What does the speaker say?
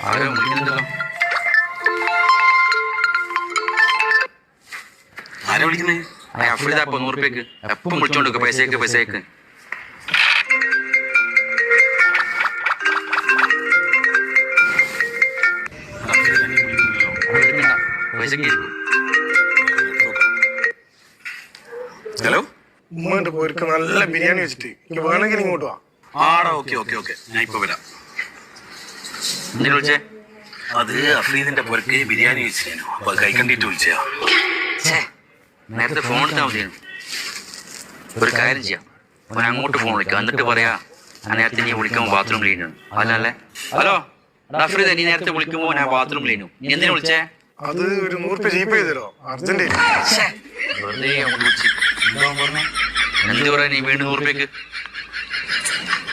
ആരോ വിളിക്കുന്നുണ്ടല്ലോ. ആരാ വിളിക്കുന്നത്? അഫ്രീദ. ഇപ്പൊ 100 രൂപയ്ക്ക് എപ്പം വിളിച്ചോണ്ട് പൈസക്ക് പൈസക്ക്. പൈസക്ക്. ഹലോ, ഉമ്മന്റെ പോർക്ക് നല്ല ബിരിയാണി വെച്ചിട്ട് വേണമെങ്കിൽ ഇങ്ങോട്ട് വാ. ആടാ, ഓക്കെ ഓക്കെ ഓക്കെ, ഞാൻ ഇപ്പൊ വരാം. എന്തിനു വിളിച്ചേ? അത് അഫ്രീദിന്റെ പുരക്ക് ബിരിയാണി വെച്ചിരുന്നു, അപ്പൊ കൈക്കണ്ടിട്ട് വിളിച്ചാ. നേരത്തെ ഫോൺ എടുത്താൽ മതിയാണ്. ഒരു കാര്യം ചെയ്യാം, അവൻ അങ്ങോട്ട് ഫോൺ വിളിക്കാം, എന്നിട്ട് പറയാ ആ നേരത്തെ നീ വിളിക്കുമ്പോൾ ബാത്റൂം ക്ലീൻ ആണ്. അല്ലല്ലേ? ഹലോ അഫ്രീദ, നീ നേരത്തെ വിളിക്കുമ്പോൾ ഞാൻ ബാത്റൂം ക്ലീനും. നീ എന്തിനു വിളിച്ചേ? അത് ഒരു 100 രൂപ ജീപ്പ് ചെയ്തരോ, അർജന്റ്. വെറുതെ വിളിച്ചു. എന്താ പറഞ്ഞേ? എന്ത് പറയാ നീ വീണ്ടും 100 രൂപയ്ക്ക്?